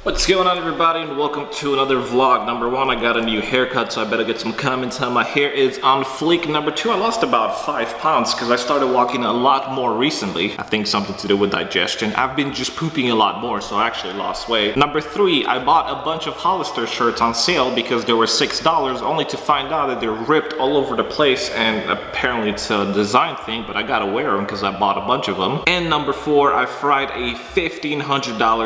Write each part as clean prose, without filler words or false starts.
What's going on, everybody, and welcome to another vlog. Number one, I got a new haircut, so I better get some comments on my hair is on fleek. Number two, I lost about 5 pounds because I started walking a lot more recently. I think something to do with digestion. I've been just pooping a lot more, so I actually lost weight. Number three, I bought a bunch of Hollister shirts on sale because they were $6, only to find out that they're ripped all over the place, and apparently it's a design thing, but I gotta wear them because I bought a bunch of them. And number four, I fried a $1,500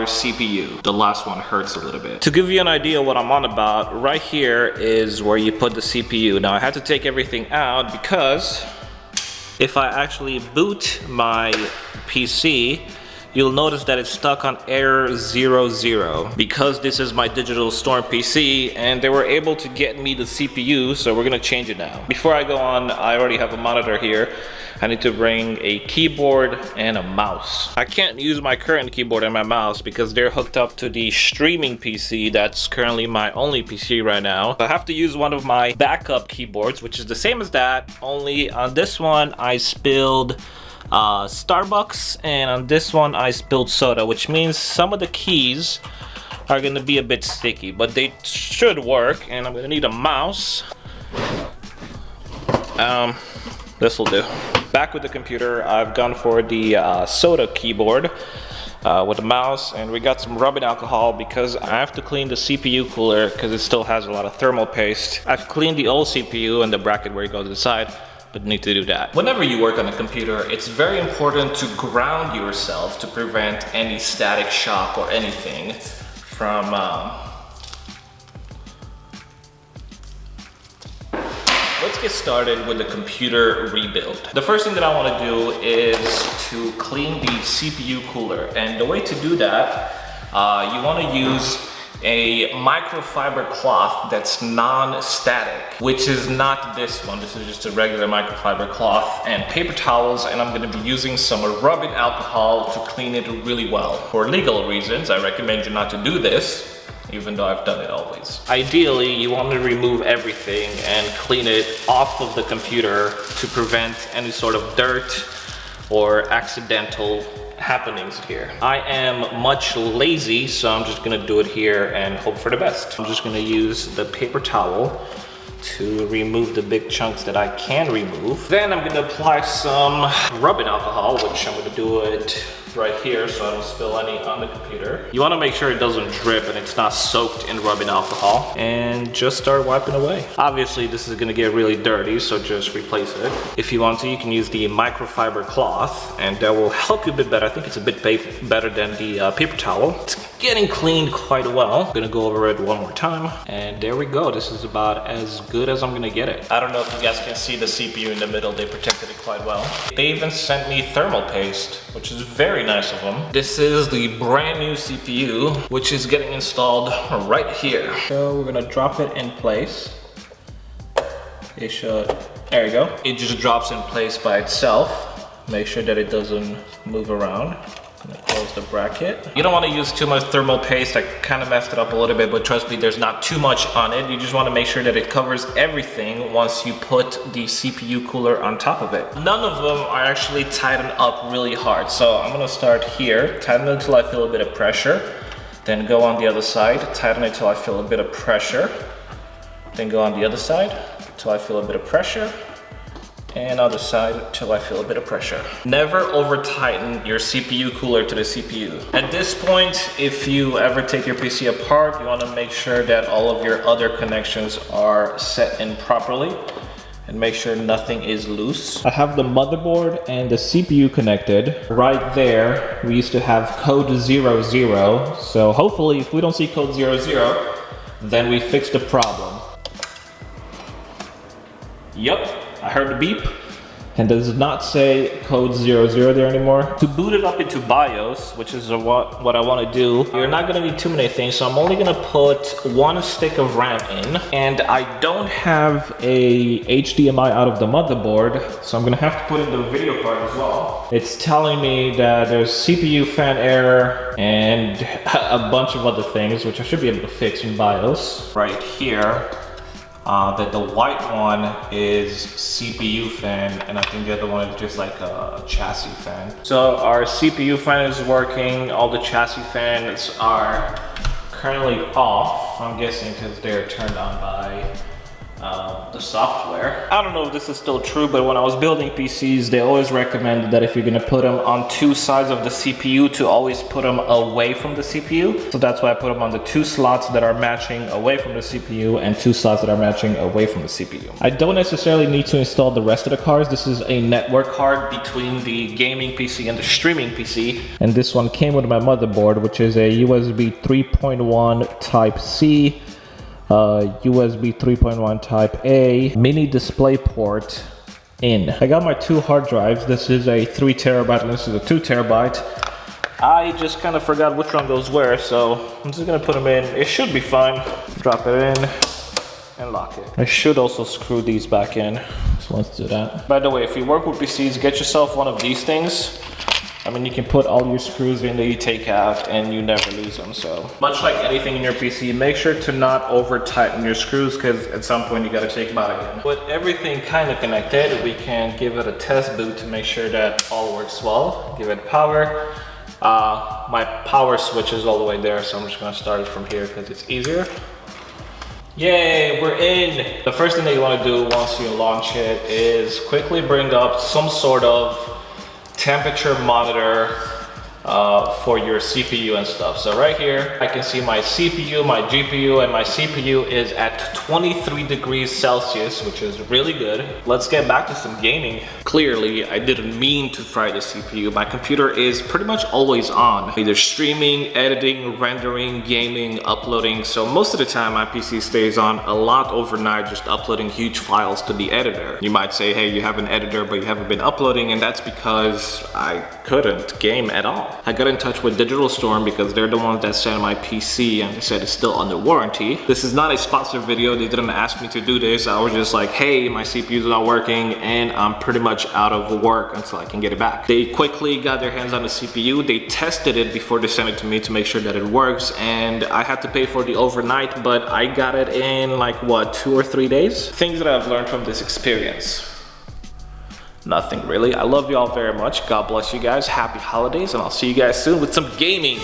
CPU. The last one hurts a little bit. To give you an idea what I'm on about, right here is where you put the CPU. Now I had to take everything out because if I actually boot my PC, you'll notice that it's stuck on error 00 because this is my Digital Storm PC and they were able to get me the CPU, so we're gonna change it now. Before I go on, I already have a monitor here. I need to bring a keyboard and a mouse. I can't use my current keyboard and my mouse because they're hooked up to the streaming PC that's currently my only PC right now. I have to use one of my backup keyboards, which is the same as that, only on this one I spilled Starbucks, and on this one I spilled soda, which means some of the keys are gonna be a bit sticky, but they should work. And I'm gonna need a mouse. This will do. Back with the computer, I've gone for the soda keyboard with the mouse, and we got some rubbing alcohol because I have to clean the CPU cooler because it still has a lot of thermal paste. I've cleaned the old CPU and the bracket where it goes inside, but need to do that. Whenever you work on a computer, it's very important to ground yourself to prevent any static shock or anything from Let's get started with the computer rebuild. The first thing that I want to do is to clean the CPU cooler, and the way to do that, you want to use a microfiber cloth that's non-static, which is not this one. This is just a regular microfiber cloth, and paper towels, and I'm going to be using some rubbing alcohol to clean it really well. For legal reasons, I recommend you not to do this, even though I've done it always. Ideally, you want to remove everything and clean it off of the computer to prevent any sort of dirt or accidental happenings here. I am much lazy, so I'm just gonna do it here and hope for the best. I'm just gonna use the paper towel to remove the big chunks that I can remove. Then I'm gonna apply some rubbing alcohol, which I'm gonna do it right here so I don't spill any on the computer. You want to make sure it doesn't drip and it's not soaked in rubbing alcohol, and just start wiping away. Obviously this is going to get really dirty, so just replace it. If you want to, you can use the microfiber cloth and that will help you a bit better. I think it's a bit better than the paper towel. It's getting cleaned quite well. I'm gonna go over it one more time, and there we go. This is about as good as I'm gonna get it. I don't know if you guys can see the CPU in the middle. They protected it quite well. They even sent me thermal paste, which is very nice of them. This is the brand new CPU, which is getting installed right here. So we're gonna drop it in place. It should, there you go. It just drops in place by itself. Make sure that it doesn't move around. I'm gonna close the bracket. You don't want to use too much thermal paste. I kind of messed it up a little bit, but trust me, there's not too much on it. You just want to make sure that it covers everything once you put the CPU cooler on top of it. None of them are actually tightened up really hard. So I'm gonna start here, tighten it until I feel a bit of pressure. Then go on the other side, tighten it until I feel a bit of pressure. Then go on the other side until I feel a bit of pressure. And other side till I feel a bit of pressure. Never over tighten your CPU cooler to the CPU. At this point, if you ever take your PC apart, you want to make sure that all of your other connections are set in properly and make sure nothing is loose. I have the motherboard and the CPU connected. Right there, we used to have code 00, so hopefully if we don't see code 00, then we fix the problem. Yup. I heard the beep, and does not say code 00 there anymore. To boot it up into BIOS, which is what I want to do, you're not going to need too many things, so I'm only going to put one stick of RAM in, and I don't have a HDMI out of the motherboard, so I'm going to have to put in the video card as well. It's telling me that there's CPU fan error and a bunch of other things, which I should be able to fix in BIOS. Right here, that the white one is CPU fan, and I think the other one is just like a chassis fan. So our CPU fan is working, all the chassis fans are currently off. I'm guessing because they're turned on by the software. I don't know if this is still true, but when I was building PCs, they always recommended that if you're gonna put them on two sides of the CPU, to always put them away from the CPU. So that's why I put them on the two slots that are matching away from the CPU and two slots that are matching away from the CPU. I don't necessarily need to install the rest of the cards. This is a network card between the gaming PC and the streaming PC. And this one came with my motherboard, which is a USB 3.1 Type C, USB 3.1 Type A, mini display port in. I got my two hard drives. This is a 3 terabyte and this is a 2 terabyte. I just kind of forgot which one goes where, so I'm just gonna put them in. It should be fine. Drop it in and lock it. I should also screw these back in, so let's do that. By the way, if you work with PCs, get yourself one of these things. I mean, you can put all your screws in that you take out and you never lose them. So much like anything in your PC, make sure to not over tighten your screws, because at some point you got to take them out again. With everything kind of connected, we can give it a test boot to make sure that all works well. Give it power. My power switch is all the way there, so I'm just going to start it from here because it's easier. Yay, we're in. The first thing that you want to do once you launch it is quickly bring up some sort of temperature monitor for your CPU and stuff. So right here, I can see my CPU, my GPU, and my CPU is at 23 degrees Celsius, which is really good. Let's get back to some gaming. Clearly, I didn't mean to fry the CPU. My computer is pretty much always on, either streaming, editing, rendering, gaming, uploading. So most of the time, my PC stays on a lot overnight, just uploading huge files to the editor. You might say, hey, you have an editor, but you haven't been uploading, and that's because I couldn't game at all. I got in touch with Digital Storm because they're the ones that sent my PC and they said it's still under warranty. This is not a sponsored video. They didn't ask me to do this. I was just like, hey, my CPU is not working and I'm pretty much out of work until I can get it back. They quickly got their hands on the CPU. They tested it before they sent it to me to make sure that it works, and I had to pay for the overnight, but I got it in like what, 2 or 3 days? Things that I've learned from this experience. Nothing really. I love you all very much. God bless you guys. Happy holidays, and I'll see you guys soon with some gaming.